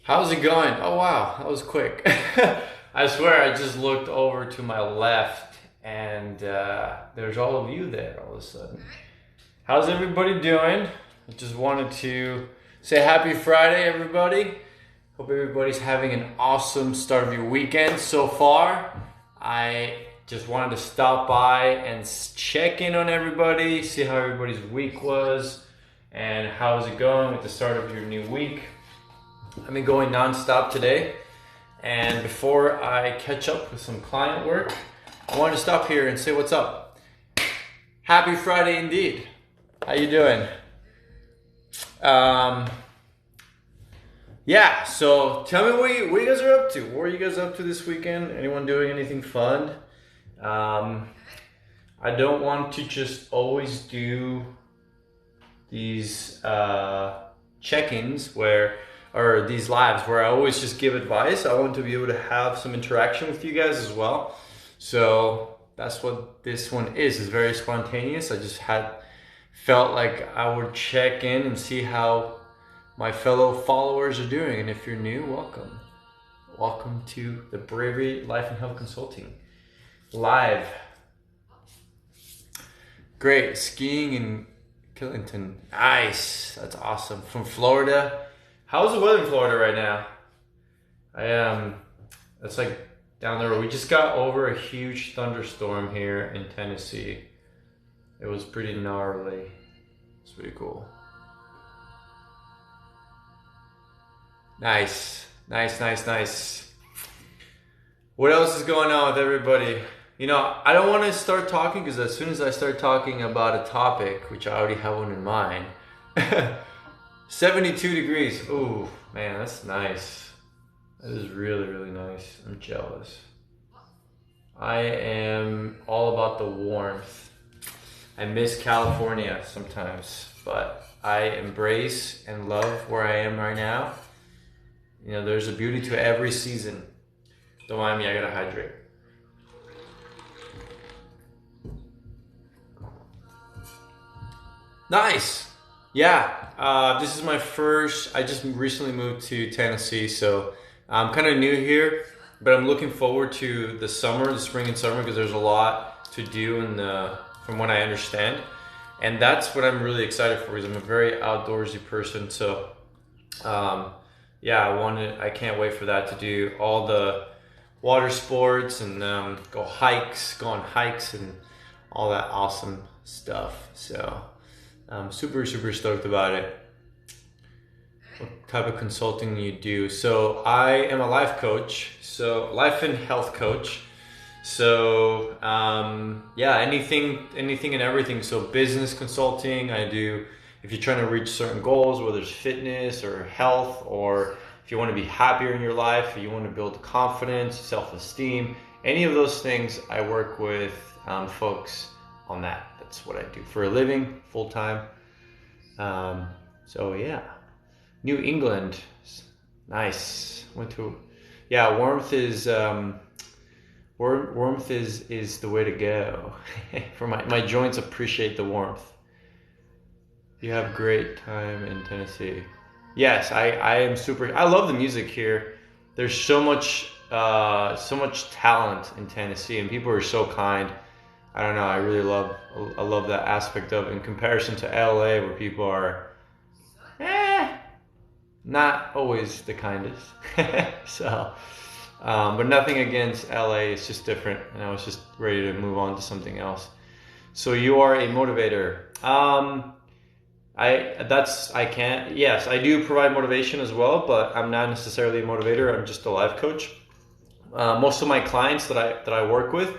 How's it going? Oh wow, that was quick. I swear I just looked over to my left and there's all of you there all of a sudden. How's everybody doing? I just wanted to say happy Friday, everybody. Hope everybody's having an awesome start of your weekend so far. I just wanted to stop by and check in on everybody, see how everybody's week was, and how's it going with the start of your new week. I've been going non-stop today, and before I catch up with some client work, I wanted to stop here and say what's up. Happy Friday indeed. How you doing? Yeah, so tell me what you guys are up to. What are you guys up to this weekend? Anyone doing anything fun? I don't want to just always do these check-ins or these lives where I always just give advice. I want to be able to have some interaction with you guys as well. So that's what this one is. It's very spontaneous. I just felt like I would check in and see how my fellow followers are doing. And if you're new, welcome. Welcome to the Bravery Life and Health Consulting live. Great, skiing in Killington. Nice, that's awesome. From Florida. How's the weather in Florida right now? It's like down the road. We just got over a huge thunderstorm here in Tennessee. It was pretty gnarly. It's pretty cool. Nice. What else is going on with everybody? You know, I don't want to start talking because as soon as I start talking about a topic, which I already have one in mind, 72 degrees. Ooh, man, that's nice. That is really, really nice. I'm jealous. I am all about the warmth. I miss California sometimes, but I embrace and love where I am right now. You know, there's a beauty to every season. Don't mind me, I gotta hydrate. Nice. Yeah, this is my first. I just recently moved to Tennessee, so I'm kind of new here, but I'm looking forward to the spring and summer, because there's a lot to do from what I understand. And that's what I'm really excited for, because I'm a very outdoorsy person. So yeah, I can't wait for that, to do all the water sports and go on hikes and all that awesome stuff. So I'm super, super stoked about it. What type of consulting you do? So I am a life coach, so life and health coach. So yeah, anything and everything. So business consulting, I do. If you're trying to reach certain goals, whether it's fitness or health, or if you want to be happier in your life, or you want to build confidence, self-esteem, any of those things, I work with folks on that. That's what I do for a living, full time. So yeah, New England, nice. Warmth is the way to go. For my joints appreciate the warmth. You have great time in Tennessee. Yes, I am super. I love the music here. There's so much talent in Tennessee, and people are so kind. I don't know. I love that aspect of it, in comparison to LA, where people are not always the kindest. So, but nothing against LA. It's just different, and I was just ready to move on to something else. So you are a motivator. Yes, I do provide motivation as well, but I'm not necessarily a motivator. I'm just a life coach. Most of my clients that I work with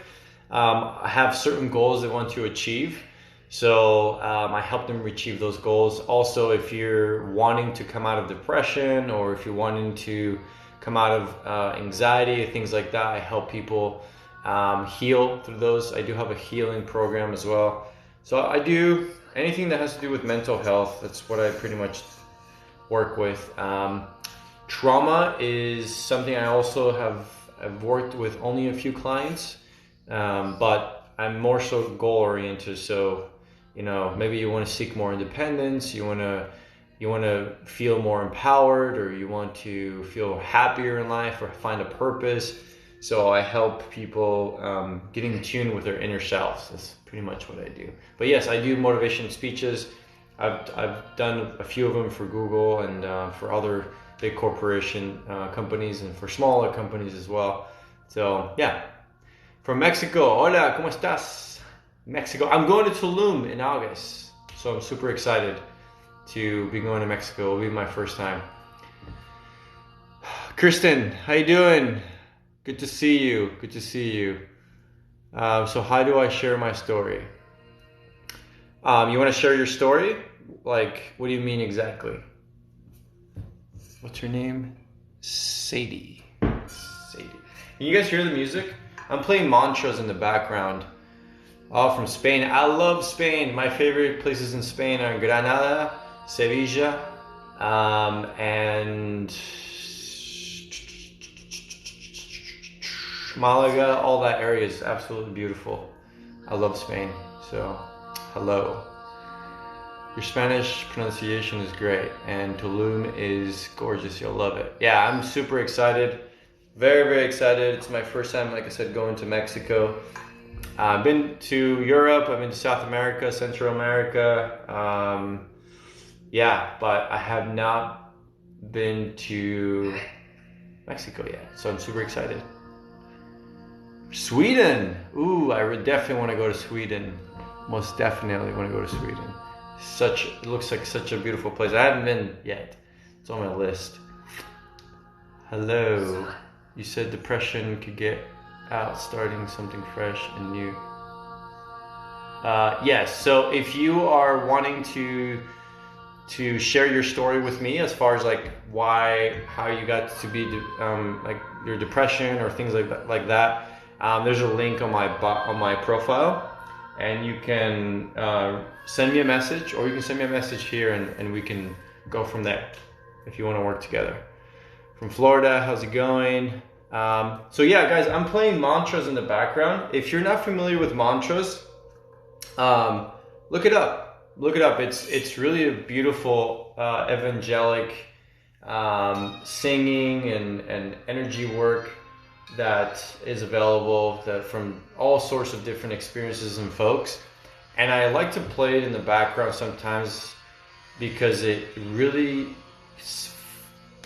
have certain goals they want to achieve. So I help them achieve those goals. Also, if you're wanting to come out of depression, or if you're wanting to come out of anxiety, things like that, I help people heal through those. I do have a healing program as well. So I do anything that has to do with mental health. That's what I pretty much work with. Trauma is something I also have I've worked with only a few clients, but I'm more so goal oriented. So, you know, maybe you want to seek more independence, you want to feel more empowered, or you want to feel happier in life or find a purpose. So I help people get in tune with their inner selves. That's pretty much what I do. But yes, I do motivation speeches. I've done a few of them for Google and for other big corporation companies and for smaller companies as well. So yeah, from Mexico. Hola, ¿cómo estás? Mexico. I'm going to Tulum in August, so I'm super excited to be going to Mexico. It'll be my first time. Kristen, how you doing? Good to see you. Good to see you. So how do I share my story? You want to share your story? Like, what do you mean exactly? What's her name? Sadie. Sadie. Can you guys hear the music? I'm playing mantras in the background. All from Spain. I love Spain. My favorite places in Spain are Granada, Sevilla, and Malaga. All that area is absolutely beautiful. I love Spain. So, hello. Your Spanish pronunciation is great, and Tulum is gorgeous. You'll love it. Yeah, I'm super excited. Very, very excited. It's my first time, like I said, going to Mexico. I've been to Europe. I've been to South America, Central America. Yeah, but I have not been to Mexico yet. So I'm super excited. Sweden. Ooh, I definitely want to go to Sweden. Most definitely want to go to Sweden. It looks like such a beautiful place. I haven't been yet. It's on my list. Hello. You said depression could get out starting something fresh and new. Yes. So if you are wanting to share your story with me, as far as like how you got to be like your depression or things like that, there's a link on my profile. And you can send me a message, or you can send me a message here and we can go from there if you want to work together. From Florida, how's it going? So yeah, guys, I'm playing mantras in the background. If you're not familiar with mantras, look it up. Look it up. It's really a beautiful evangelic singing and energy work that is available from all sorts of different experiences and folks. And I like to play it in the background sometimes because it really,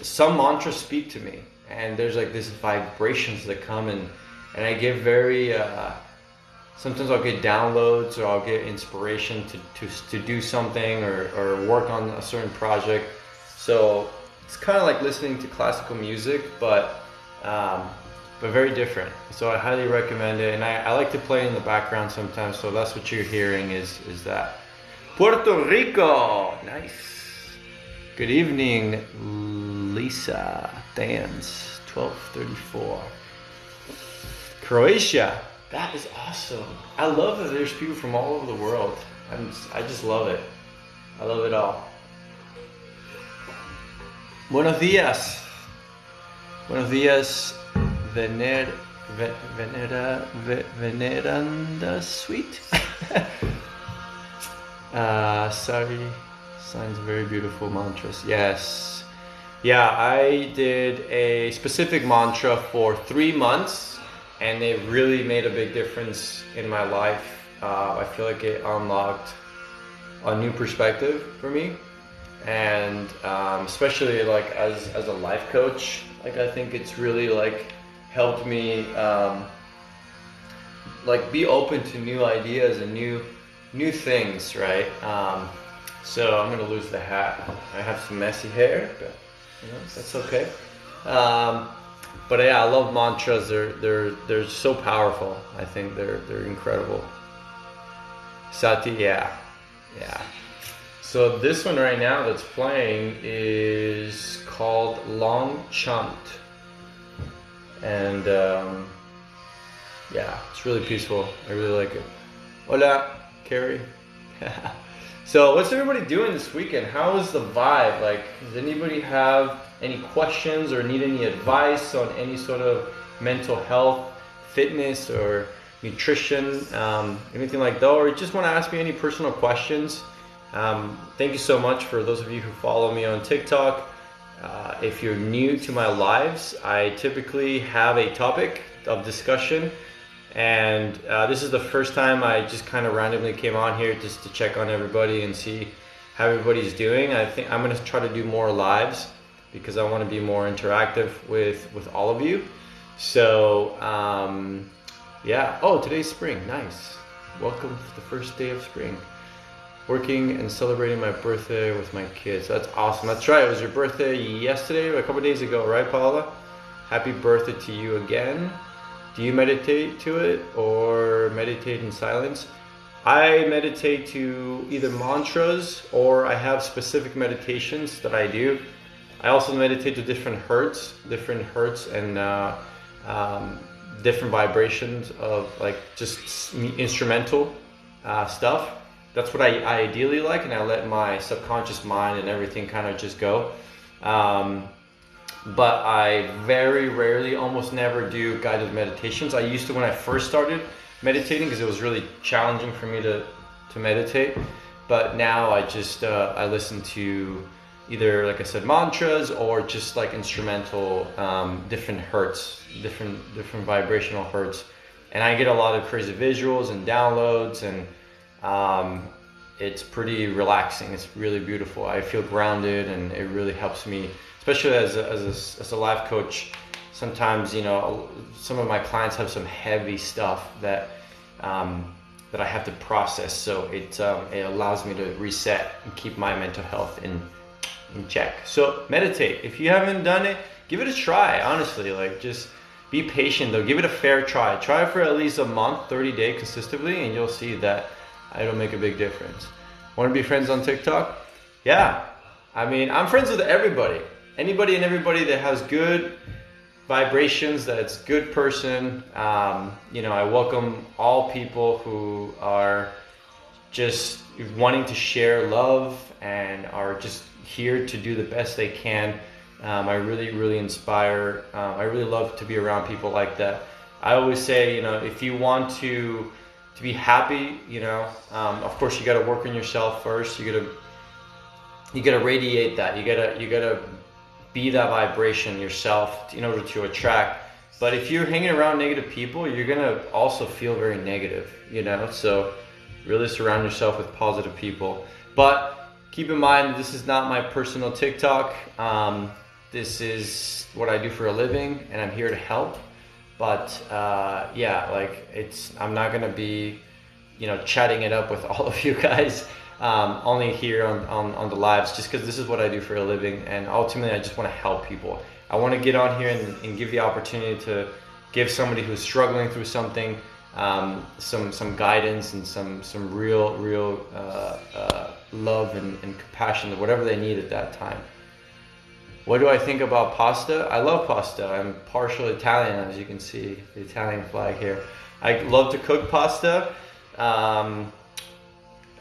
some mantras speak to me, and there's like these vibrations that come and I get very, sometimes I'll get downloads or I'll get inspiration to do something or work on a certain project. So it's kind of like listening to classical music, but very different. So I highly recommend it, and I like to play in the background sometimes, so that's what you're hearing is that. Puerto Rico! Nice. Good evening, Lisa. Dance, 12:34. Croatia. That is awesome. I love that there's people from all over the world. I just love it. I love it all. Buenos días. Buenos días. Veneranda Sweet. Sorry, signs very beautiful mantras. Yes. Yeah, I did a specific mantra for 3 months, and it really made a big difference in my life. I feel like it unlocked a new perspective for me, and especially like as a life coach, like I think it's really like helped me like be open to new ideas and new things, right? So I'm gonna lose the hat. I have some messy hair, but you know, that's okay. But yeah, I love mantras. They're so powerful. I think they're incredible. Sati, yeah. So this one right now that's playing is called Long Chant. And yeah, it's really peaceful. I really like it. Hola, Carrie. So what's everybody doing this weekend? How is the vibe? Like, does anybody have any questions or need any advice on any sort of mental health, fitness, or nutrition, anything like that, or just want to ask me any personal questions, thank you so much for those of you who follow me on TikTok. If you're new to my lives, I typically have a topic of discussion, and this is the first time I just kind of randomly came on here just to check on everybody and see how everybody's doing. I think I'm going to try to do more lives because I want to be more interactive with all of you. So yeah. Oh, today's spring. Nice. Welcome to the first day of spring. Working and celebrating my birthday with my kids. That's awesome. That's right. It was your birthday yesterday, or a couple days ago, right, Paula? Happy birthday to you again. Do you meditate to it or meditate in silence? I meditate to either mantras, or I have specific meditations that I do. I also meditate to different hertz and different vibrations of like just instrumental stuff. That's what I ideally like, and I let my subconscious mind and everything kind of just go. But I very rarely, almost never do guided meditations. I used to when I first started meditating because it was really challenging for me to meditate. But now I just I listen to either, like I said, mantras or just like instrumental, different hertz, different vibrational hertz, and I get a lot of crazy visuals and downloads, and it's pretty relaxing. It's really beautiful. I feel grounded, and it really helps me, especially as a life coach. Sometimes, you know, some of my clients have some heavy stuff that I have to process, so it allows me to reset and keep my mental health in check. So meditate. If you haven't done it, give it a try. Honestly, like, just be patient though. Give it a fair try. Try it for at least a month, 30 days consistently, and you'll see that it'll make a big difference. Want to be friends on TikTok? Yeah. I mean, I'm friends with everybody. Anybody and everybody that has good vibrations, that's a good person. You know, I welcome all people who are just wanting to share love and are just here to do the best they can. I really inspire. I really love to be around people like that. I always say, you know, if you want to be happy, you know, of course you got to work on yourself first. You got to radiate that. You got to be that vibration yourself in order to attract. But if you're hanging around negative people, you're gonna also feel very negative, you know. So really surround yourself with positive people. But keep in mind, this is not my personal TikTok. This is what I do for a living, and I'm here to help. But yeah, like, I'm not gonna be, you know, chatting it up with all of you guys. Only here on the lives, just because this is what I do for a living, and ultimately I just want to help people. I want to get on here and give the opportunity to give somebody who's struggling through something some guidance and some real love and compassion, whatever they need at that time. What do I think about pasta? I love pasta. I'm partial Italian, as you can see, the Italian flag here. I love to cook pasta.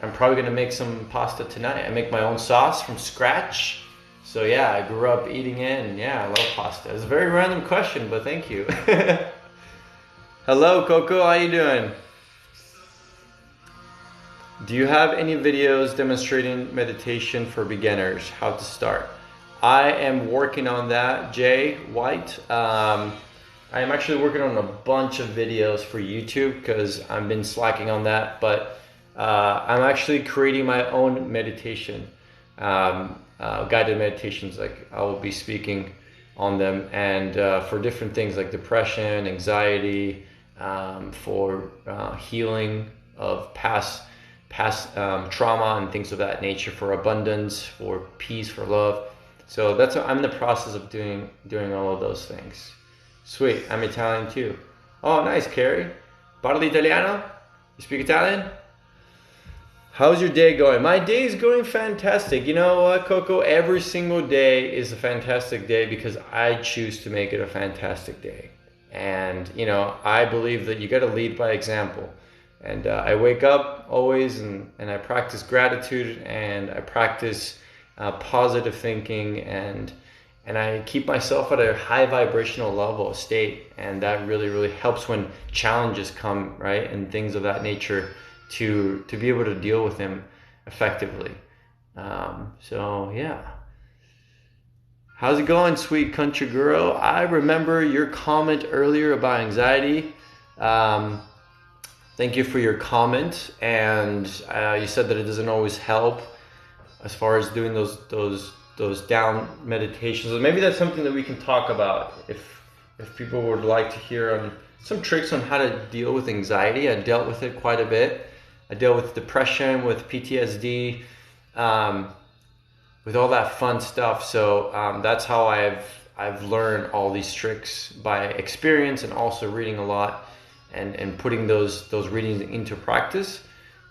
I'm probably gonna make some pasta tonight. I make my own sauce from scratch. So yeah, I grew up eating it, and yeah, I love pasta. It's a very random question, but thank you. Hello, Coco, how you doing? Do you have any videos demonstrating meditation for beginners? How to start? I am working on that, Jay White. I am actually working on a bunch of videos for YouTube because I've been slacking on that, but I'm actually creating my own meditation, guided meditations. Like, I will be speaking on them, and for different things like depression, anxiety, for healing of past trauma and things of that nature, for abundance, for peace, for love. So that's what I'm in the process of doing all of those things. Sweet, I'm Italian too. Oh, nice, Carrie. Parli italiano? You speak Italian? How's your day going? My day is going fantastic. You know what, Coco? Every single day is a fantastic day because I choose to make it a fantastic day. And, you know, I believe that you got to lead by example. And I wake up always and I practice gratitude, and I practice positive thinking, and and I keep myself at a high vibrational level state, and that really helps when challenges come, right, and things of that nature, to be able to deal with them effectively. So yeah. How's it going, sweet country girl? I remember your comment earlier about anxiety. Thank you for your comment, and you said that it doesn't always help as far as doing those down meditations. So maybe that's something that we can talk about if people would like to hear on some tricks on how to deal with anxiety. I dealt with it quite a bit. I dealt with depression, with PTSD, with all that fun stuff. So that's how I've learned all these tricks, by experience and also reading a lot and putting those readings into practice.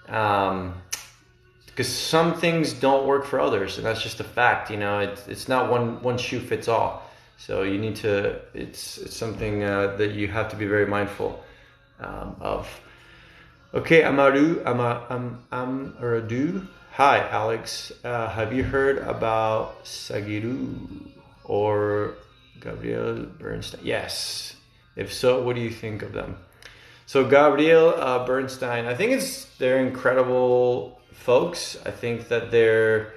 Because some things don't work for others, and that's just a fact. It's not one shoe fits all. So you need to. It's something that you have to be very mindful of. Okay, Amaradu. Hi, Alex. Have you heard about Sagiru or Gabriel Bernstein? Yes. If so, what do you think of them? So Gabriel Bernstein, I think they're incredible folks. I think that their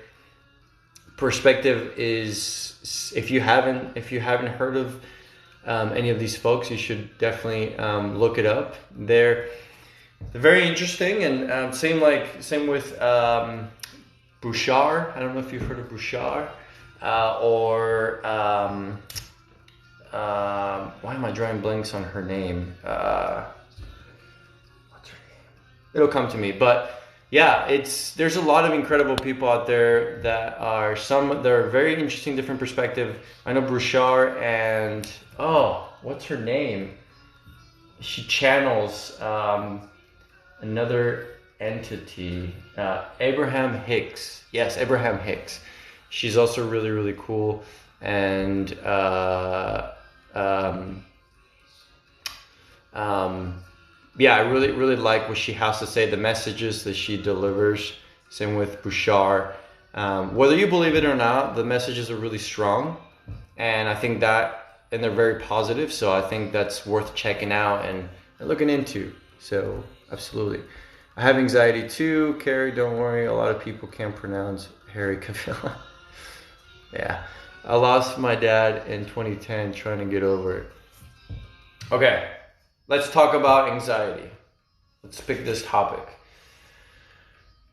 perspective is, if you haven't heard of any of these folks, you should definitely look it up. They're very interesting, and same with Bouchard. I don't know if you've heard of Bouchard or why am I drawing blanks on her name? What's her name? It'll come to me. But yeah, there's a lot of incredible people out there that are very interesting, different perspective. I know Bouchard and what's her name? She channels another entity, Abraham Hicks. Yes, Abraham Hicks. She's also really cool, and yeah, I really like what she has to say, the messages that she delivers. Same with Bouchard. Whether you believe it or not, the messages are really strong, and I think and they're very positive. So I think that's worth checking out and looking into. So absolutely. I have anxiety too, Carrie, don't worry. A lot of people can't pronounce Harry Cavill. Yeah. I lost my dad in 2010 trying to get over it. Okay. Let's talk about anxiety. Let's pick this topic.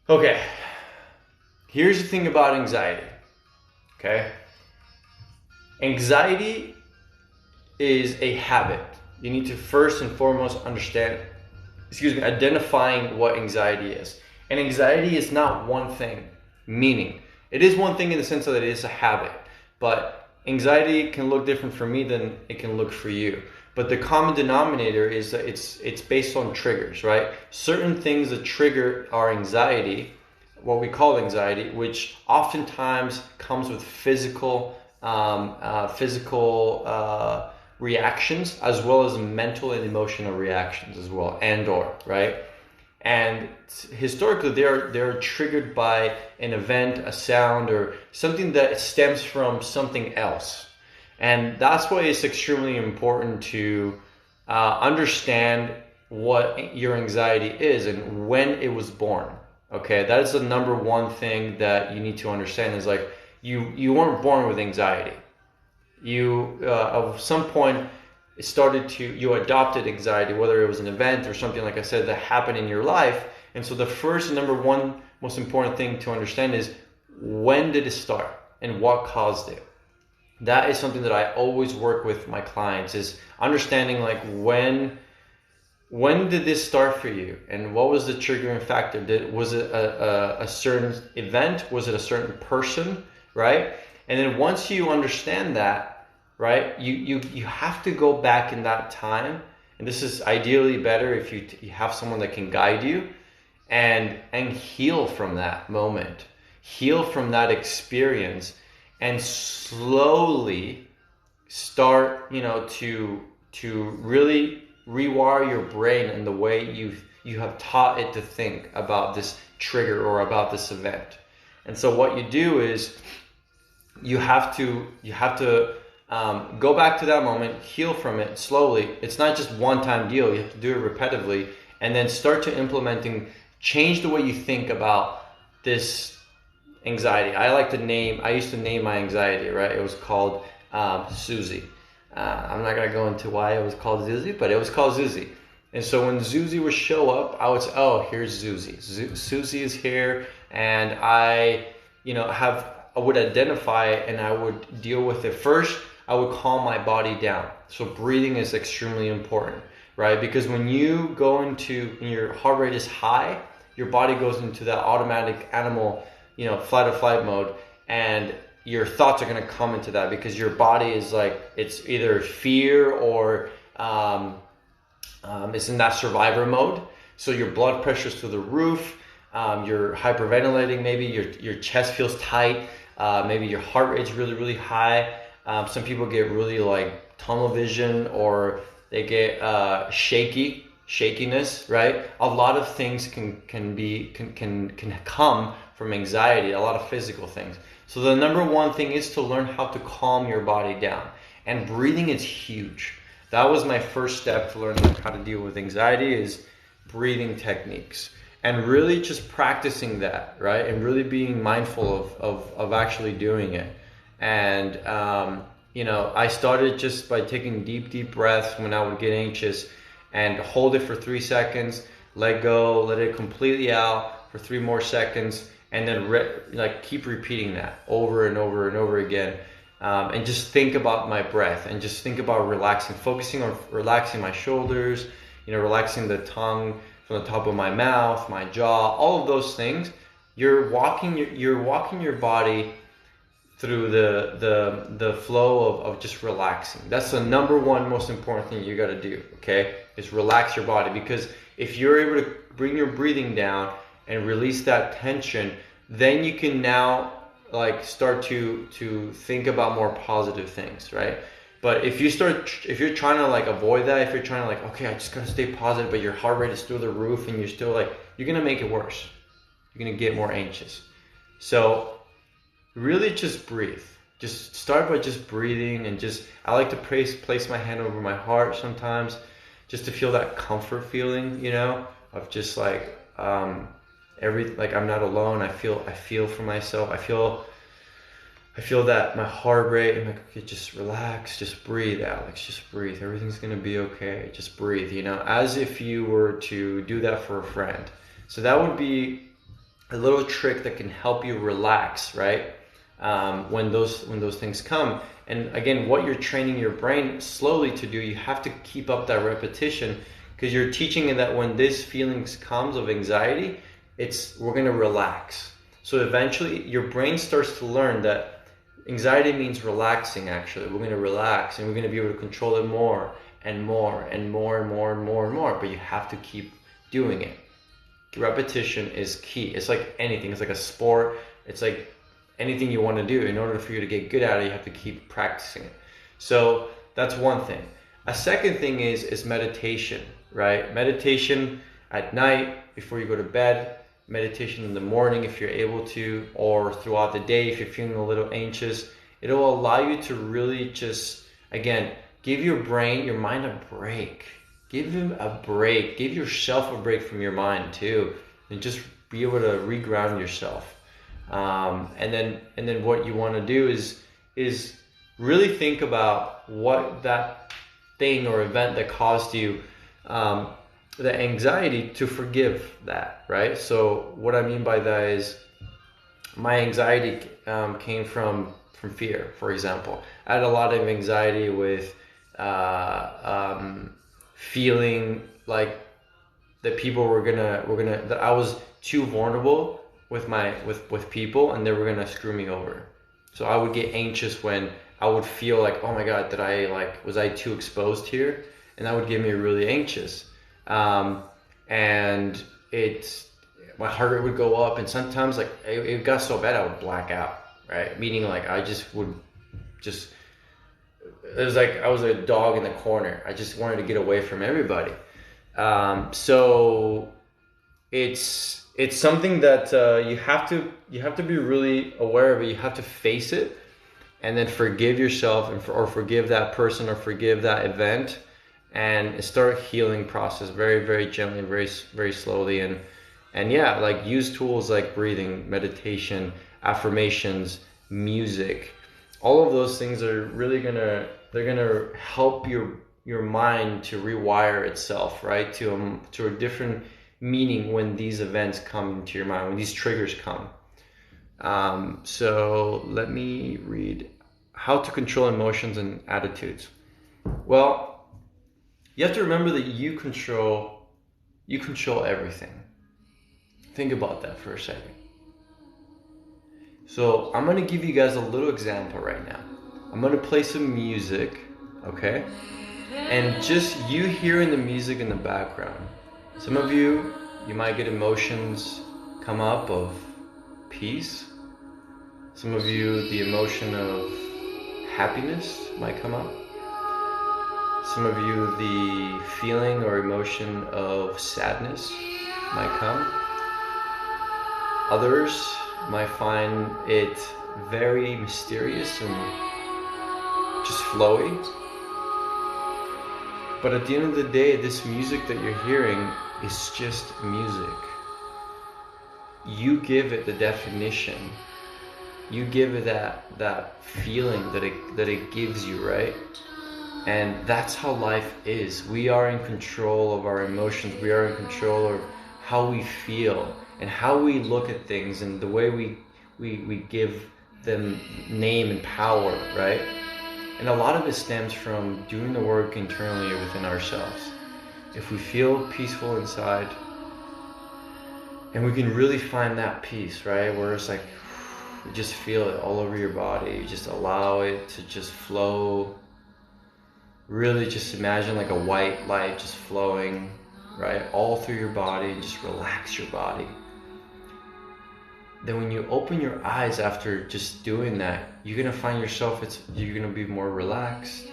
Okay. Here's the thing about anxiety. Okay. Anxiety is a habit. You need to first and foremost identifying what anxiety is. And anxiety is not one thing, meaning it is one thing in the sense that it is a habit, but anxiety can look different for me than it can look for you. But the common denominator is that it's based on triggers, right? Certain things that trigger our anxiety, what we call anxiety, which oftentimes comes with physical reactions, as well as mental and emotional reactions as well, right? And historically, they're triggered by an event, a sound, or something that stems from something else. And that's why it's extremely important to understand what your anxiety is and when it was born. Okay, that is the number one thing that you need to understand, is like you weren't born with anxiety. You at some point you adopted anxiety, whether it was an event or something, like I said, that happened in your life. And so the first and number one most important thing to understand is, when did it start and what caused it? That is something that I always work with my clients, is understanding like when did this start for you, and what was the triggering factor? Was it a certain event? Was it a certain person, right? And then once you understand that, right, you have to go back in that time, and this is ideally better if you have someone that can guide you and heal from that moment, heal from that experience, and slowly start, to really rewire your brain in the way you have taught it to think about this trigger or about this event. And so what you do is, you have to go back to that moment, heal from it slowly. It's not just one-time deal. You have to do it repetitively, and then start to implementing, change the way you think about this anxiety. I used to name my anxiety, right? It was called Susie. I'm not gonna go into why it was called Susie, but it was called Susie. And so when Susie would show up, I would say, oh, here's Susie. Susie is here, and I would identify and I would deal with it. First, I would calm my body down. So breathing is extremely important, right? Because when you go into, when your heart rate is high, your body goes into that automatic animal, flight or flight mode, and your thoughts are going to come into that because your body is like, it's either fear or it's in that survivor mode. So your blood pressure's through the roof, you're hyperventilating, maybe your chest feels tight, maybe your heart rate's really, really high. Some people get really like tunnel vision, or they get shakiness, right? A lot of things can come from anxiety, a lot of physical things. So the number one thing is to learn how to calm your body down, and breathing is huge. That was my first step to learning how to deal with anxiety, is breathing techniques, and really just practicing that, right? And really being mindful of actually doing it. And I started just by taking deep breaths when I would get anxious, and hold it for 3 seconds, let go, let it completely out for 3 more seconds, and then keep repeating that over and over and over again. And just think about my breath, and just think about relaxing, focusing on relaxing my shoulders, relaxing the tongue from the top of my mouth, my jaw, all of those things. You're walking your body through the flow of just relaxing. That's the number one most important thing you got to do, okay? Is relax your body, because if you're able to bring your breathing down and release that tension, then you can now start to think about more positive things, right? But if you're trying to avoid that, if you're trying to okay, I just gotta stay positive, but your heart rate is through the roof, and you're still you're gonna make it worse. You're gonna get more anxious. So really just breathe. Just start by just breathing, and I like to place my hand over my heart sometimes, just to feel that comfort feeling, of just I'm not alone. I feel for myself. I feel that my heart rate, and okay, just relax, just breathe, Alex, just breathe. Everything's gonna be okay. Just breathe, as if you were to do that for a friend. So that would be a little trick that can help you relax, right? When those things come. And again, what you're training your brain slowly to do, you have to keep up that repetition, because you're teaching it that when this feelings comes of anxiety, we're gonna relax. So eventually your brain starts to learn that anxiety means relaxing. Actually, we're gonna relax, and we're gonna be able to control it more and more and more and more and more and more. But you have to keep doing it. Repetition is key. It's like anything. It's like a sport. It's like anything you want to do. In order for you to get good at it, you have to keep practicing it. So that's one thing. A second thing is meditation, right? Meditation at night before you go to bed, meditation in the morning if you're able to, or throughout the day if you're feeling a little anxious. It'll allow you to really just, again, give your mind a break. Give him a break. Give yourself a break from your mind too, and just be able to reground yourself. And then what you want to do is really think about what that thing or event that caused you the anxiety, to forgive that, right? So what I mean by that is, my anxiety came from fear, for example. I had a lot of anxiety with feeling like that people were gonna that I was too vulnerable with people, and they were gonna screw me over. So I would get anxious when I would feel like, oh my God, was I too exposed here? And that would get me really anxious. And my heart rate would go up, and sometimes it got so bad I would black out, right? Meaning I it was like I was a dog in the corner. I just wanted to get away from everybody. So it's something that you have to be really aware of it. You have to face it, and then forgive yourself or forgive that person or forgive that event, and start healing process very, very gently, very, very slowly. And yeah, like use tools like breathing, meditation, affirmations, music. All of those things are really they're gonna help your mind to rewire itself, right? To a different meaning when these events come into your mind, when these triggers come. So let me read. How to control emotions and attitudes. Well, you have to remember that you control everything. Think about that for a second. So I'm gonna give you guys a little example right now. I'm gonna play some music, okay? And just you hearing the music in the background. Some of you might get emotions come up of peace. Some of you, the emotion of happiness might come up. Some of you, the feeling or emotion of sadness might come. Others might find it very mysterious and just flowy. But at the end of the day, this music that you're hearing is just music. You give it the definition. You give it that feeling that it gives you, right? And that's how life is. We are in control of our emotions. We are in control of how we feel and how we look at things and the way we give them name and power, right? And a lot of it stems from doing the work internally within ourselves. If we feel peaceful inside, and we can really find that peace, right? Where it's like, you just feel it all over your body. You just allow it to just flow. Really just imagine like a white light just flowing, right? All through your body. Just relax your body. Then when you open your eyes after just doing that, you're gonna find yourself, you're gonna be more relaxed.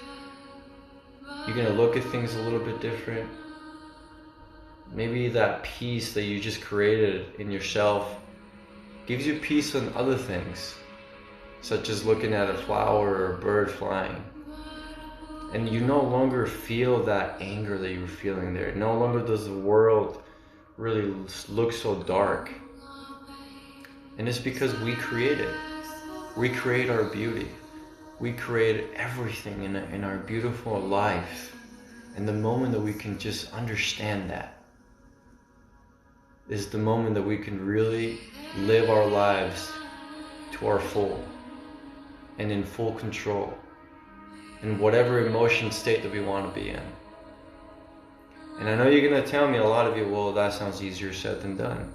You're gonna look at things a little bit different. Maybe that peace that you just created in yourself gives you peace on other things, such as looking at a flower or a bird flying. And you no longer feel that anger that you were feeling there. No longer does the world really look so dark. And it's because we create it. We create our beauty. We create everything in our beautiful life. And the moment that we can just understand that is the moment that we can really live our lives to our full and in full control in whatever emotion state that we want to be in. And I know you're going to tell me, a lot of you, well, that sounds easier said than done.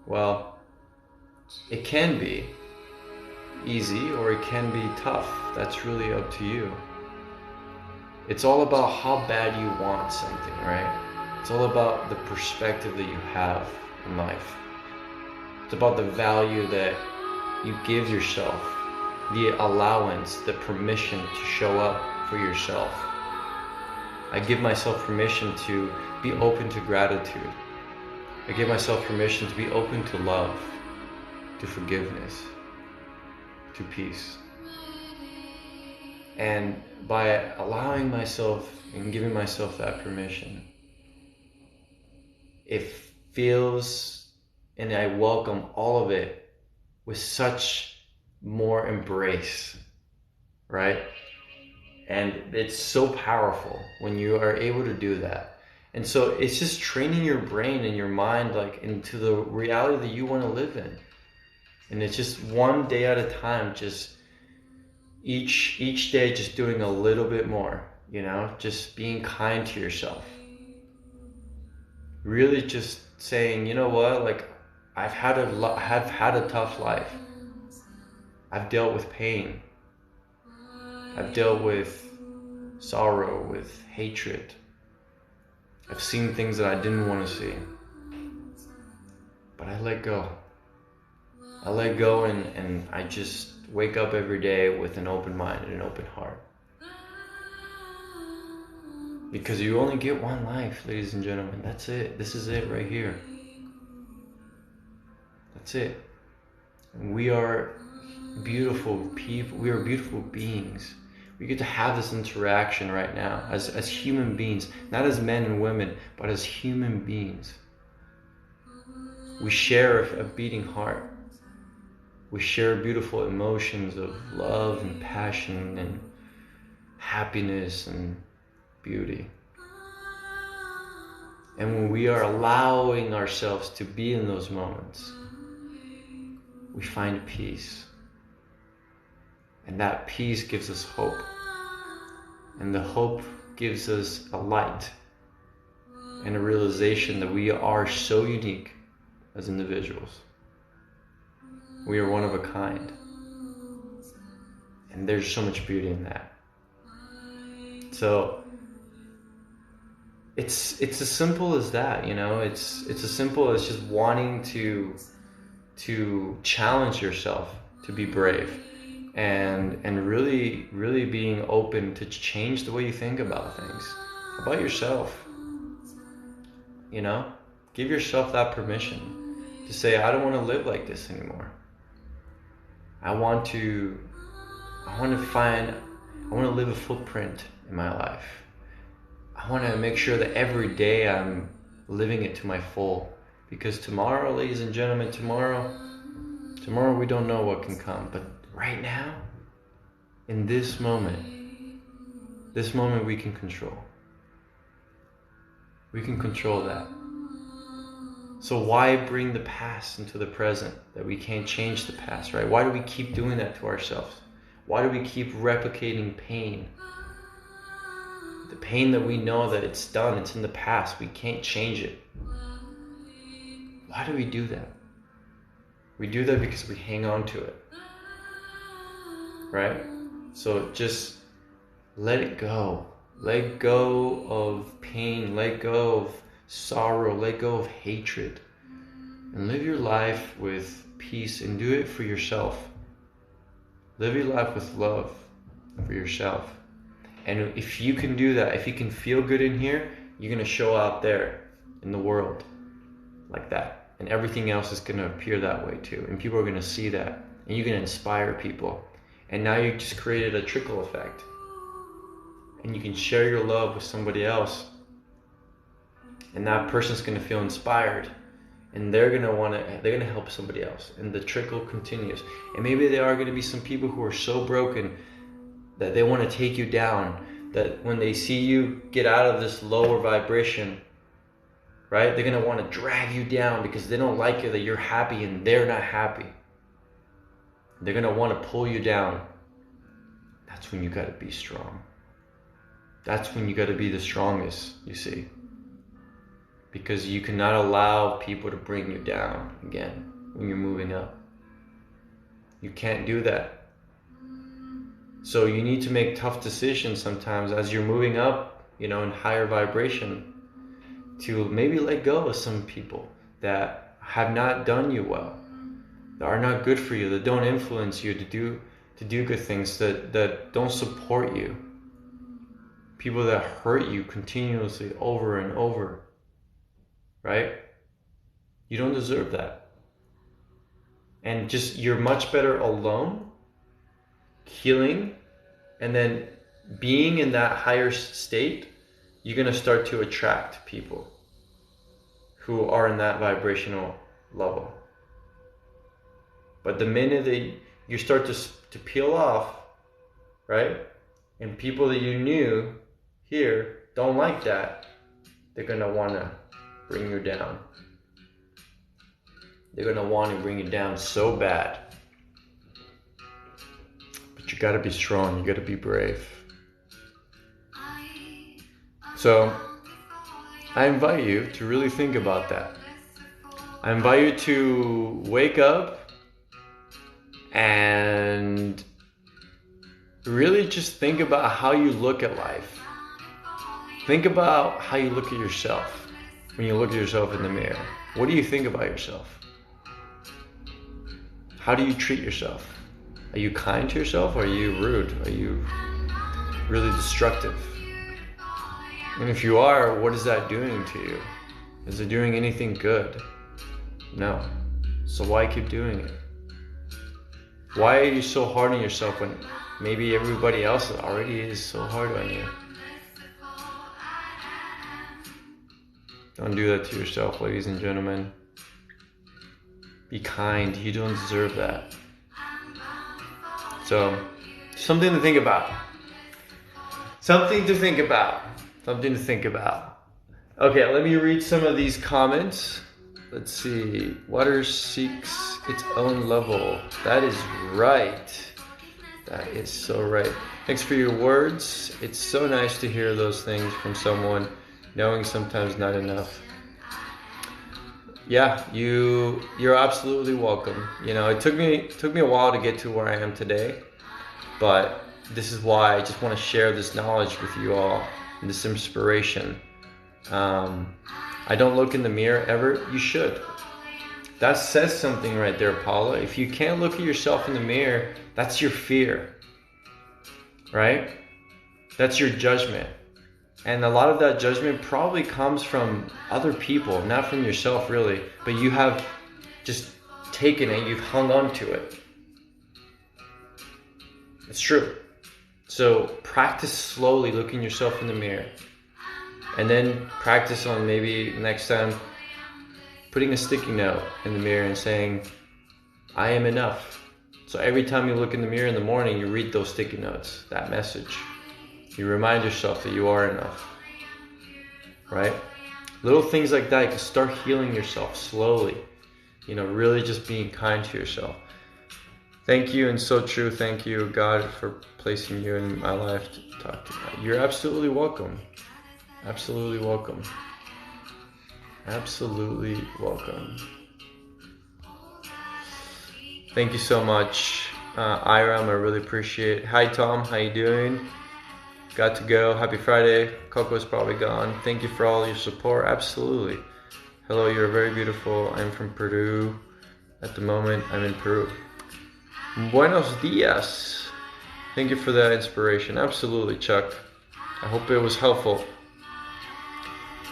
Well, it can be easy or it can be tough. That's really up to you. It's all about how bad you want something, right? It's all about the perspective that you have in life. It's about the value that you give yourself, the allowance, the permission to show up for yourself. I give myself permission to be open to gratitude. I give myself permission to be open to love, to forgiveness, to peace. And by allowing myself and giving myself that permission, it feels, and I welcome all of it with such more embrace, right? And it's so powerful when you are able to do that. And so it's just training your brain and your mind like into the reality that you want to live in. And it's just one day at a time, just each day just doing a little bit more, you know, just being kind to yourself. Really just saying, you know what, like I've had a tough life. I've dealt with pain. I've dealt with sorrow, with hatred. I've seen things that I didn't want to see. But I let go. I let go and I just wake up every day with an open mind and an open heart. Because you only get one life, ladies and gentlemen. That's it. This is it right here. That's it. And we are beautiful people. We are beautiful beings. We get to have this interaction right now as human beings, not as men and women, but as human beings. We share a beating heart. We share beautiful emotions of love and passion and happiness and beauty. And when we are allowing ourselves to be in those moments, we find peace. And that peace gives us hope. And the hope gives us a light and a realization that we are so unique as individuals. We are one of a kind. And there's so much beauty in that. So it's as simple as that, you know. It's as simple as just wanting to challenge yourself to be brave and really being open to change the way you think about things, about yourself. You know, give yourself that permission to say, I don't want to live like this anymore. I want to live a footprint in my life. I want to make sure that every day I'm living it to my full. Because tomorrow, ladies and gentlemen, tomorrow we don't know what can come. But right now, in this moment we can control. We can control that. So why bring the past into the present that we can't change the past, right? Why do we keep doing that to ourselves? Why do we keep replicating pain? The pain that we know that it's done, it's in the past, we can't change it. Why do we do that? We do that because we hang on to it, right? So just let it go. Let go of pain, let go of sorrow, let go of hatred, and live your life with peace and do it for yourself. Live your life with love for yourself. And if you can do that, if you can feel good in here, you're going to show out there in the world like that. And everything else is going to appear that way too. And people are going to see that. And you're going to inspire people. And now you just created a trickle effect. And you can share your love with somebody else. And that person's going to feel inspired. And they're going to help somebody else. And the trickle continues. And maybe there are going to be some people who are so broken that they want to take you down, that when they see you get out of this lower vibration, right, they're going to want to drag you down because they don't like you, that you're happy and they're not happy. They're going to want to pull you down. That's when you got to be strong. That's when you got to be the strongest, you see. Because you cannot allow people to bring you down again when you're moving up. You can't do that. So you need to make tough decisions sometimes as you're moving up, you know, in higher vibration, to maybe let go of some people that have not done you well, that are not good for you, that don't influence you to do good things, that don't support you. People that hurt you continuously over and over, right? You don't deserve that. And just, you're much better alone, healing, and then being in that higher state. You're going to start to attract people who are in that vibrational level. But the minute that you start to peel off, right, and people that you knew here don't like that, they're going to want to bring you down. They're going to want to bring you down so bad. But you got to be strong. You got to be brave. So I invite you to really think about that. I invite you to wake up and really just think about how you look at life. Think about how you look at yourself when you look at yourself in the mirror. What do you think about yourself? How do you treat yourself? Are you kind to yourself, or are you rude? Are you really destructive? And if you are, what is that doing to you? Is it doing anything good? No. So why keep doing it? Why are you so hard on yourself when maybe everybody else already is so hard on you? Don't do that to yourself, ladies and gentlemen. Be kind. You don't deserve that. So, something to think about. Something to think about. Something to think about. Okay, let me read some of these comments. Let's see. Water seeks its own level. That is right. That is so right. Thanks for your words. It's so nice to hear those things from someone, knowing sometimes not enough. Yeah, you're absolutely welcome. You know, it took me a while to get to where I am today, but this is why I just want to share this knowledge with you all and this inspiration. I don't look in the mirror ever. You should. That says something right there, Paula. If you can't look at yourself in the mirror, that's your fear, right? That's your judgment. And a lot of that judgment probably comes from other people, not from yourself really, but you have just taken it, you've hung on to it. It's true. So practice slowly looking yourself in the mirror. And then practice on maybe next time putting a sticky note in the mirror and saying, I am enough. So every time you look in the mirror in the morning, you read those sticky notes, that message. You remind yourself that you are enough, right? Little things like that, you can start healing yourself slowly. You know, really just being kind to yourself. Thank you, and so true. Thank you, God, for placing you in my life to talk to you. You're absolutely welcome. Absolutely welcome. Absolutely welcome. Thank you so much, Iram. I really appreciate it. Hi, Tom. How you doing? Got to go. Happy Friday. Coco's probably gone. Thank you for all your support. Absolutely. Hello, you're very beautiful. I'm from Peru. At the moment, I'm in Peru. Buenos dias. Thank you for that inspiration. Absolutely, Chuck. I hope it was helpful.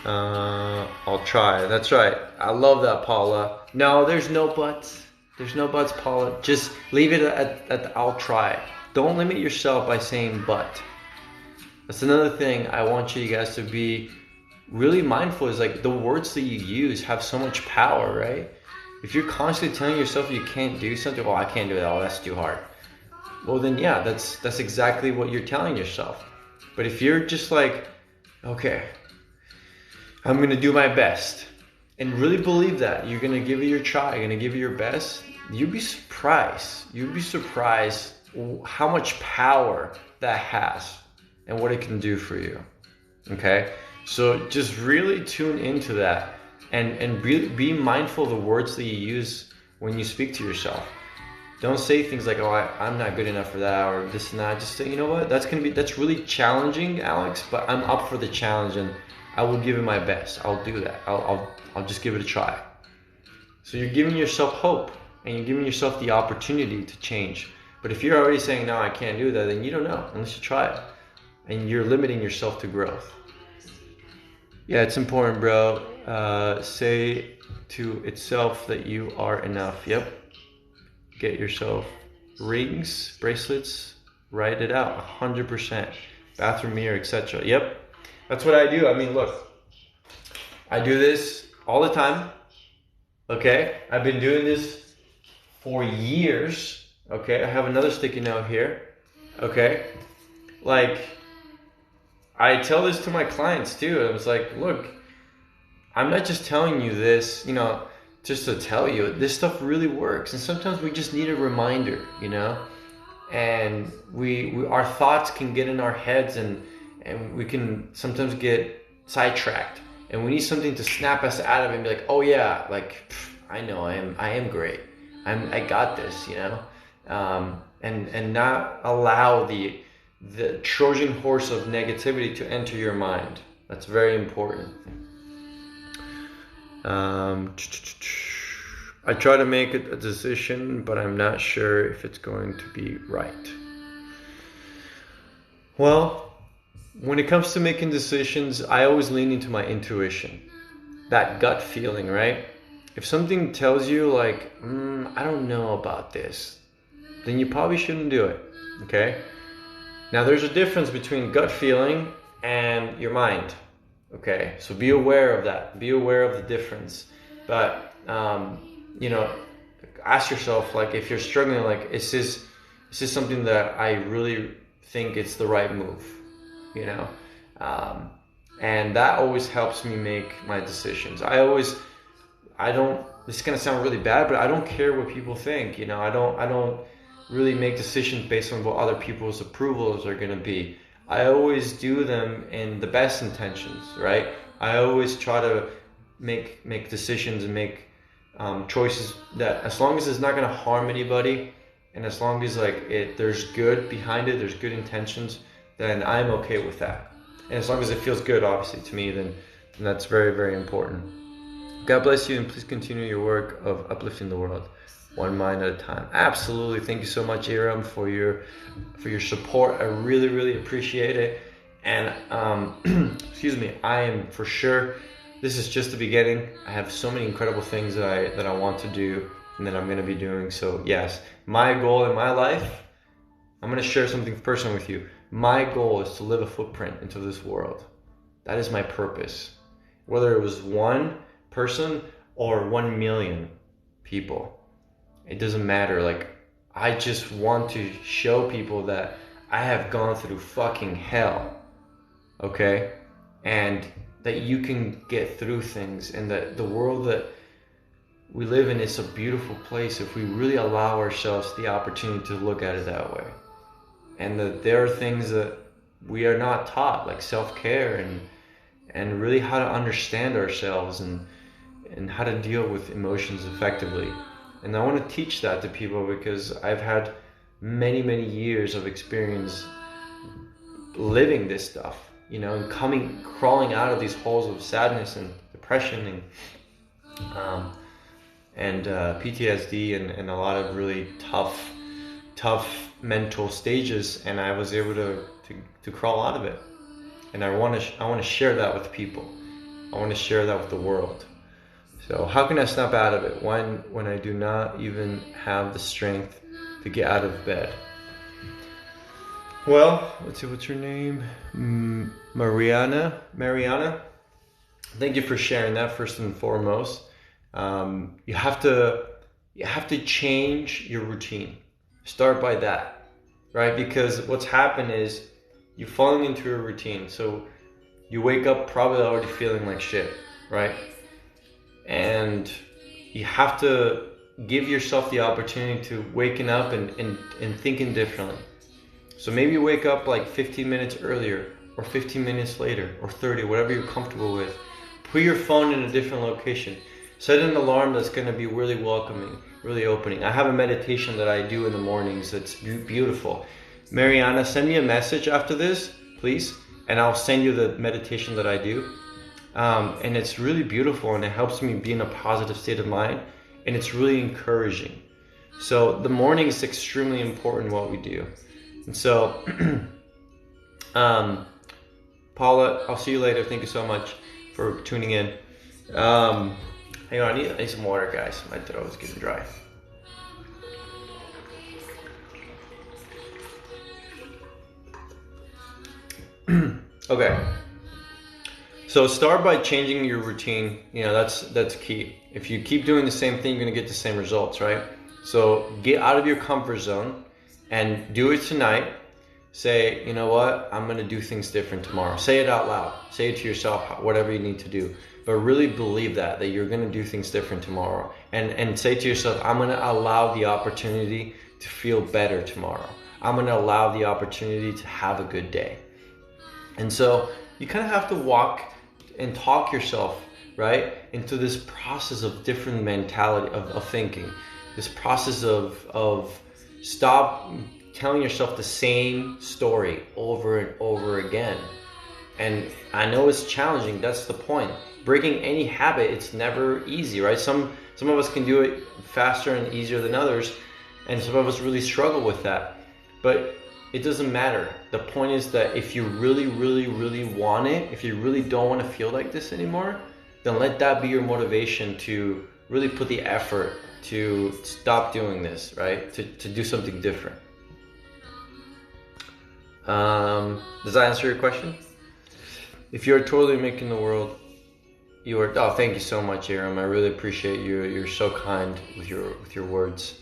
I'll try. That's right. I love that, Paula. No, there's no buts. There's no buts, Paula. Just leave it at the I'll try. Don't limit yourself by saying but. That's another thing I want you guys to be really mindful is like the words that you use have so much power, right? If you're constantly telling yourself you can't do something, well, I can't do that, oh, that's too hard. Well, then yeah, that's exactly what you're telling yourself. But if you're just like, okay, I'm gonna do my best, and really believe that, you're gonna give it your try, you're gonna give it your best, you'd be surprised. You'd be surprised how much power that has and what it can do for you. Okay? So just really tune into that and be mindful of the words that you use when you speak to yourself. Don't say things like, oh, I'm not good enough for that, or this and that. Just say, you know what, that's really challenging, Alex, but I'm up for the challenge and I will give it my best. I'll do that. I'll just give it a try. So you're giving yourself hope and you're giving yourself the opportunity to change. But if you're already saying, no, I can't do that, then you don't know unless you try it. And you're limiting yourself to growth. Yeah, it's important, bro. Say to itself that you are enough. Yep. Get yourself rings, bracelets, write it out 100%. Bathroom mirror, etc. Yep. That's what I do. I mean, look, I do this all the time. Okay. I've been doing this for years. Okay. I have another sticky note here. Okay. Like, I tell this to my clients too. I was like, look, I'm not just telling you this, you know, just to tell you. This stuff really works. And sometimes we just need a reminder, you know, and our thoughts can get in our heads and we can sometimes get sidetracked, and we need something to snap us out of it and be like, oh yeah, like, I know I am great. I got this, you know, and not allow the Trojan horse of negativity to enter your mind. That's very important. I try to make a decision, but I'm not sure if it's going to be right. Well, when it comes to making decisions, I always lean into my intuition, that gut feeling, right? If something tells you like, I don't know about this, then you probably shouldn't do it, okay? Now there's a difference between gut feeling and your mind, okay? So be aware of that, be aware of the difference. But, you know, ask yourself, like, if you're struggling, like, is this something that I really think it's the right move, you know? And that always helps me make my decisions. This is gonna sound really bad, but I don't care what people think, you know? I don't really make decisions based on what other people's approvals are gonna be. I always do them in the best intentions, right? I always try to make decisions and make choices that, as long as it's not gonna harm anybody, and as long as there's good behind it, there's good intentions, then I'm okay with that. And as long as it feels good, obviously, to me, then that's very, very important. God bless you, and please continue your work of uplifting the world, one mind at a time. Absolutely. Thank you so much, Iram, for your support. I really, really appreciate it. And excuse me, I am for sure, this is just the beginning. I have so many incredible things that I want to do and that I'm going to be doing. So yes, my goal in my life, I'm going to share something personal with you. My goal is to leave a footprint into this world. That is my purpose. Whether it was one person or 1 million people, it doesn't matter. Like, I just want to show people that I have gone through fucking hell, okay? And that you can get through things, and that the world that we live in is a beautiful place if we really allow ourselves the opportunity to look at it that way. And that there are things that we are not taught, like self-care and really how to understand ourselves and how to deal with emotions effectively. And I want to teach that to people because I've had many, many years of experience living this stuff, you know, and crawling out of these holes of sadness and depression and PTSD and a lot of really tough mental stages, and I was able to crawl out of it. And I want to share that with people. I want to share that with the world. So how can I snap out of it when I do not even have the strength to get out of bed? Well, let's see, what's your name? Mariana. Thank you for sharing that first and foremost. You have to change your routine. Start by that, right? Because what's happened is you're falling into a routine. So you wake up probably already feeling like shit, right? And you have to give yourself the opportunity to waking up and thinking differently. So maybe you wake up like 15 minutes earlier or 15 minutes later or 30, whatever you're comfortable with. Put your phone in a different location. Set an alarm that's going to be really welcoming, really opening. I have a meditation that I do in the mornings that's beautiful. Mariana, send me a message after this, please, and I'll send you the meditation that I do. And it's really beautiful, and it helps me be in a positive state of mind, and it's really encouraging. So the morning is extremely important what we do. And so, Paula, I'll see you later. Thank you so much for tuning in. Hang on, I need some water, guys. My throat is getting dry. Okay. So start by changing your routine. You know, that's key. If you keep doing the same thing, you're gonna get the same results, right? So get out of your comfort zone and do it tonight. Say, you know what? I'm gonna do things different tomorrow. Say it out loud. Say it to yourself, whatever you need to do. But really believe that you're gonna do things different tomorrow. And say to yourself, I'm gonna allow the opportunity to feel better tomorrow. I'm gonna allow the opportunity to have a good day. And so you kind of have to walk and talk yourself, right, into this process of different mentality of thinking. This process of stop telling yourself the same story over and over again. And I know it's challenging, that's the point. Breaking any habit, it's never easy, right? Some of us can do it faster and easier than others, and some of us really struggle with that. But it doesn't matter. The point is that if you really, really, really want it, if you really don't want to feel like this anymore, then let that be your motivation to really put the effort to stop doing this, right? To do something different. Does that answer your question? If you're totally making the world, you are. Oh, thank you so much, Aram. I really appreciate you. You're so kind with your words.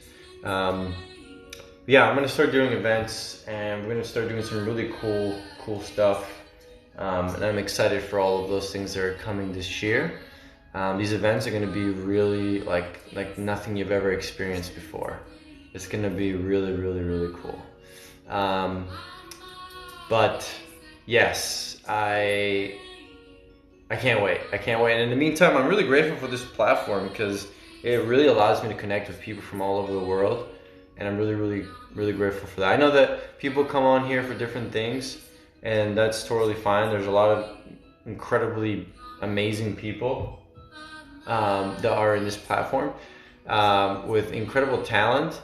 Yeah, I'm gonna start doing events, and we're gonna start doing some really cool stuff. And I'm excited for all of those things that are coming this year. These events are gonna be really like nothing you've ever experienced before. It's gonna be really cool. But yes, I can't wait. And in the meantime, I'm really grateful for this platform because it really allows me to connect with people from all over the world. And I'm really grateful for that. I know that people come on here for different things, and that's totally fine. There's a lot of incredibly amazing people that are in this platform with incredible talent.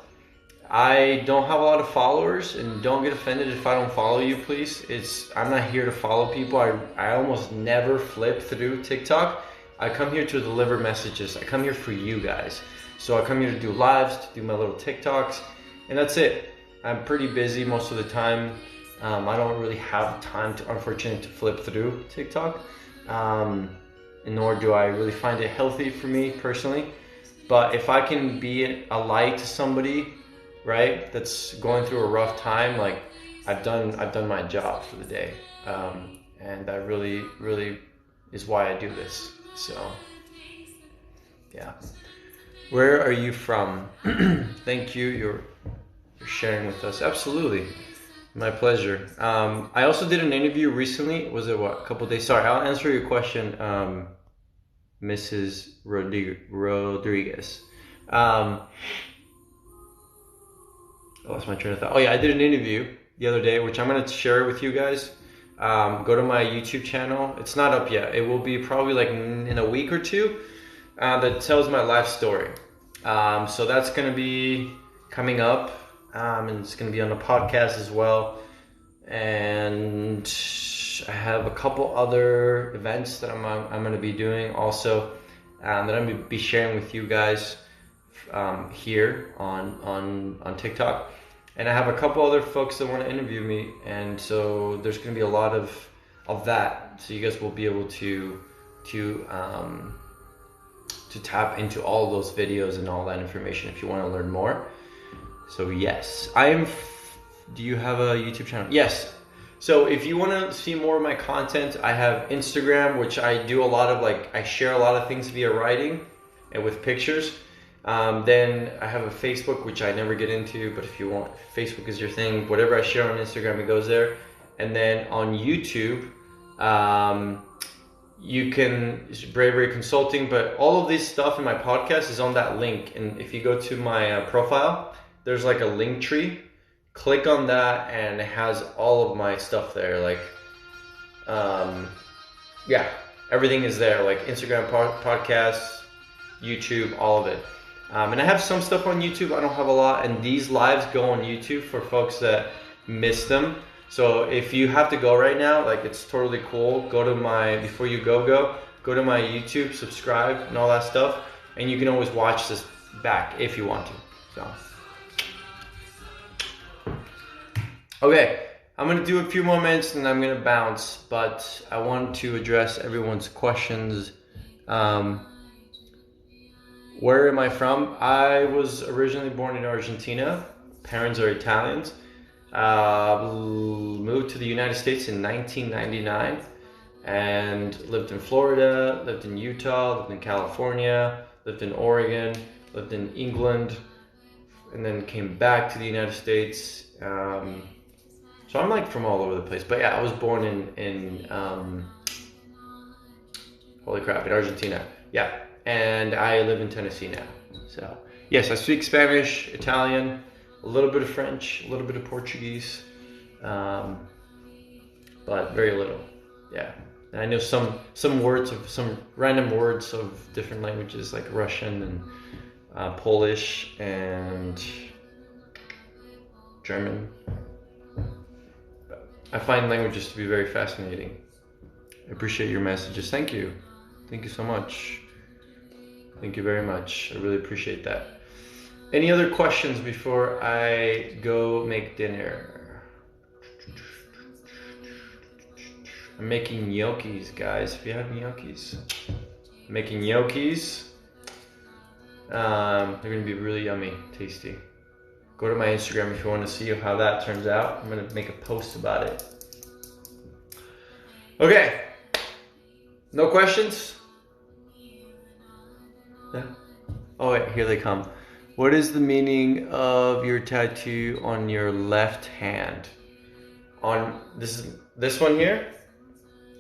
I don't have a lot of followers, and don't get offended if I don't follow you, please. I'm not here to follow people. I almost never flip through TikTok. I come here to deliver messages. I come here for you guys. So I come here to do lives, to do my little TikToks, and that's it. I'm pretty busy most of the time. I don't really have time unfortunately, to flip through TikTok. Nor do I really find it healthy for me personally. But if I can be a light to somebody, right, that's going through a rough time, like I've done my job for the day, and that really is why I do this. So yeah, where are you from? Thank you. You're sharing with us. Absolutely, my pleasure. I also did an interview recently. Was it a couple days? Sorry, I'll answer your question, Mrs. Rodriguez. I lost my train of thought. Oh yeah, I did an interview the other day, which I'm going to share with you guys. Go to my YouTube channel. It's not up yet. It will be probably like in a week or two. That tells my life story. So that's going to be coming up. And it's going to be on the podcast as well. And I have a couple other events that I'm going to be doing also, that I'm going to be sharing with you guys here on TikTok. And I have a couple other folks that want to interview me, and so there's going to be a lot of that. So you guys will be able to tap into all of those videos and all that information if you want to learn more. So yes, do you have a YouTube channel? Yes. So if you want to see more of my content, I have Instagram, which I do a lot of, I share a lot of things via writing and with pictures. Then I have a Facebook, which I never get into, but if you want, Facebook is your thing. Whatever I share on Instagram, it goes there. And then on YouTube, you can, it's Bravery Consulting, but all of this stuff in my podcast is on that link. And if you go to my profile, there's like a link tree. Click on that, and it has all of my stuff there. Yeah, everything is there, like Instagram, podcasts, YouTube, all of it. And I have some stuff on YouTube. I don't have a lot, and these lives go on YouTube for folks that miss them. So if you have to go right now, it's totally cool. Go to before you go to my YouTube, subscribe and all that stuff, and you can always watch this back if you want to. So okay, I'm gonna do a few more minutes and I'm gonna bounce, but I want to address everyone's questions. Where am I from? I was originally born in Argentina. Parents are Italians. Moved to the United States in 1999 and lived in Florida, lived in Utah, lived in California, lived in Oregon, lived in England, and then came back to the United States. So I'm from all over the place. But yeah, I was born in holy crap, in Argentina. Yeah. And I live in Tennessee now. So yes, I speak Spanish, Italian, a little bit of French, a little bit of Portuguese, but very little. Yeah, and I know some random words of different languages like Russian and Polish and German. I find languages to be very fascinating. I appreciate your messages. Thank you so much. Thank you very much. I really appreciate that. Any other questions before I go make dinner? I'm making gnocchis, guys. If you have gnocchis, I'm making gnocchis. They're gonna be really yummy, tasty. Go to my Instagram if you want to see how that turns out. I'm gonna make a post about it. Okay. No questions? Yeah. Oh wait, here they come. What is the meaning of your tattoo on your left hand? On this one here?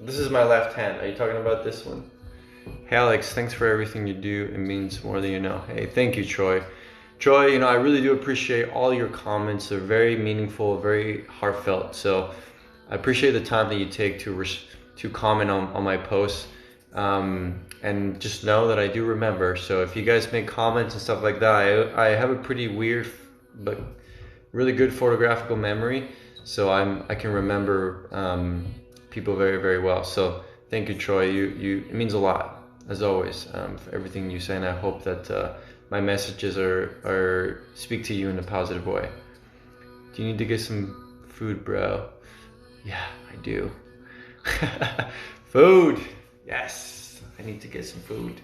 This is my left hand. Are you talking about this one? Hey Alex, thanks for everything you do. It means more than you know. Hey, thank you, Troy. Troy, you know, I really do appreciate all your comments. They're very meaningful, very heartfelt. So I appreciate the time that you take to comment on my posts. And just know that I do remember. So if you guys make comments and stuff like that, I have a pretty weird but really good photographical memory. So I can remember people very, very well. So thank you, Troy. It means a lot, as always, for everything you say, and I hope that my messages are speak to you in a positive way. Do you need to get some food, bro? Yeah, I do. Food. Yes, I need to get some food.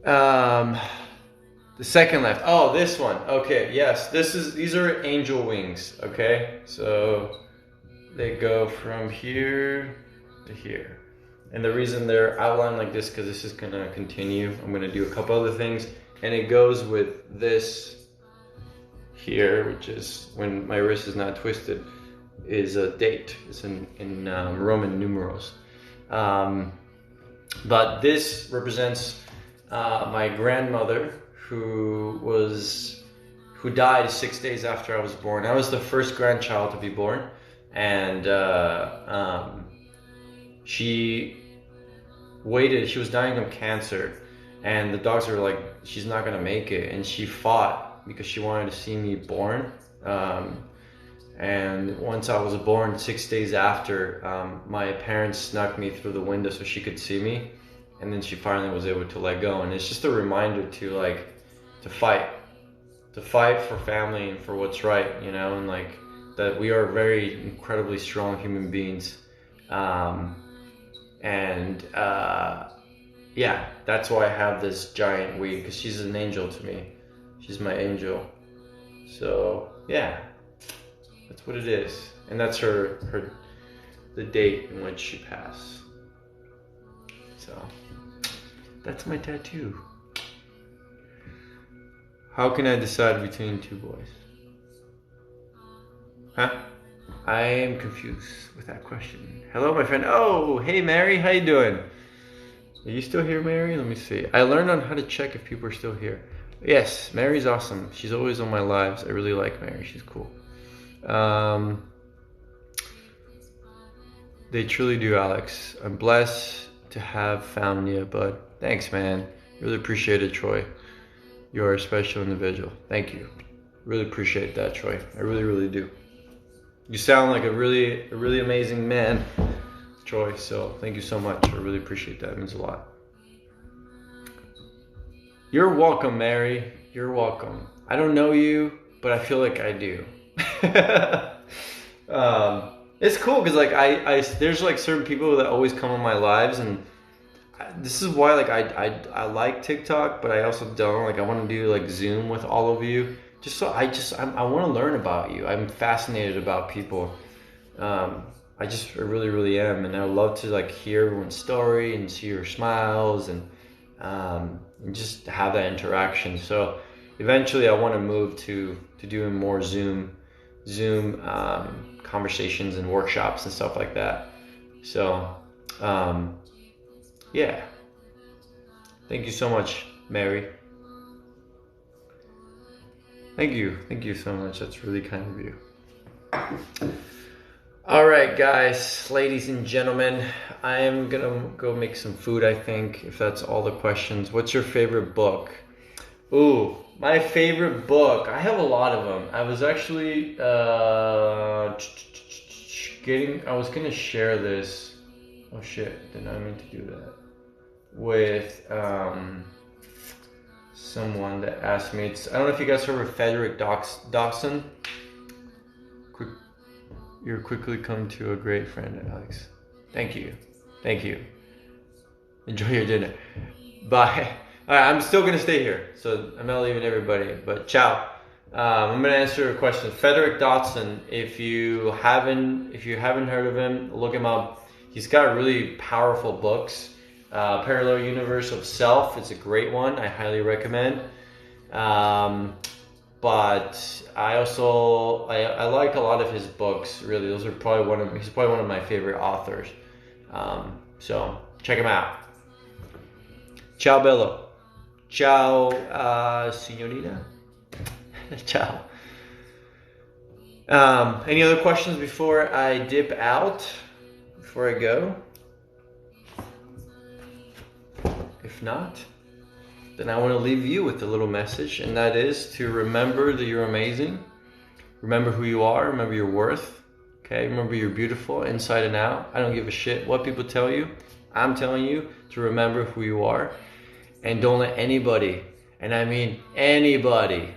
The second left. Oh, this one. Okay, yes. These are angel wings, okay? So they go from here to here. And the reason they're outlined like this, because this is gonna continue. I'm gonna do a couple other things. And it goes with this here, which is, when my wrist is not twisted, is a date. It's in Roman numerals. But this represents my grandmother, who died 6 days after I was born. I was the first grandchild to be born, and she waited. She was dying of cancer, and the doctors were like, she's not gonna make it, and she fought because she wanted to see me born. And once I was born, 6 days after, my parents snuck me through the window so she could see me, and then she finally was able to let go. And it's just a reminder to fight for family and for what's right, you know, and like that we are very incredibly strong human beings. Yeah, that's why I have this giant wing, because she's an angel to me. She's my angel. So yeah, that's what it is. And that's the date in which she passed. So that's my tattoo. How can I decide between two boys? Huh? I am confused with that question. Hello, my friend. Oh, hey, Mary. How you doing? Are you still here, Mary? Let me see. I learned on how to check if people are still here. Yes, Mary's awesome. She's always on my lives. I really like Mary. She's cool. They truly do, Alex. I'm blessed to have found you, bud. Thanks, man. Really appreciate it, Troy. You are a special individual. Thank you. Really appreciate that, Troy. I really, really do. You sound like a really amazing man, Troy. So thank you so much. I really appreciate that. It means a lot. You're welcome, Mary. You're welcome. I don't know you, but I feel like I do. It's cool because like I there's like certain people that always come in my lives, and this is why like I like TikTok, but I also don't. Like I want to do like Zoom with all of you, just so I want to learn about you. I'm fascinated about people. I really am, and I love to like hear everyone's story and see your smiles and just have that interaction. So eventually I want to move to doing more Zoom conversations and workshops and stuff like that. So yeah, thank you so much, Mary. Thank you so much. That's really kind of you. All right, guys, ladies and gentlemen, I am gonna go make some food, I think, if that's all the questions. What's your favorite book? Ooh, my favorite book. I have a lot of them. I was actually I was gonna share this. Oh shit, did not mean to do that. With someone that asked me. I don't know if you guys heard of Frederick Dawson. You're quickly come to a great friend, Alex. Thank you. Thank you. Enjoy your dinner. Bye. All right, I'm still gonna stay here, so I'm not leaving everybody. But ciao. I'm gonna answer a question. Frederick Dawson. If you haven't heard of him, look him up. He's got really powerful books. Parallel Universe of Self. It's a great one. I highly recommend. But I also I like a lot of his books. Really, those are probably he's probably one of my favorite authors. So check him out. Ciao, bello. Ciao, signorina. Ciao. Any other questions before I dip out? Before I go? If not, then I want to leave you with a little message, and that is to remember that you're amazing. Remember who you are. Remember your worth. Okay? Remember you're beautiful inside and out. I don't give a shit what people tell you. I'm telling you to remember who you are. And don't let anybody, and I mean anybody,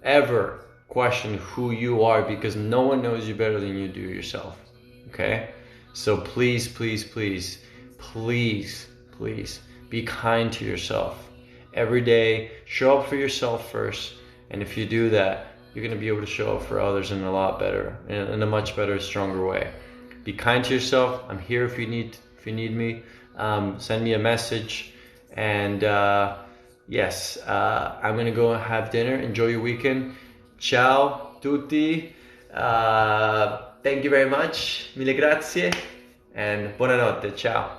ever question who you are, because no one knows you better than you do yourself. Okay? So please, please, please, please, please be kind to yourself. Every day, show up for yourself first. And if you do that, you're going to be able to show up for others in a lot better, in a much better, stronger way. Be kind to yourself. I'm here if you need me. Send me a message. And yes, I'm going to go and have dinner. Enjoy your weekend. Ciao tutti. Thank you very much. Mille grazie. And buonanotte. Ciao.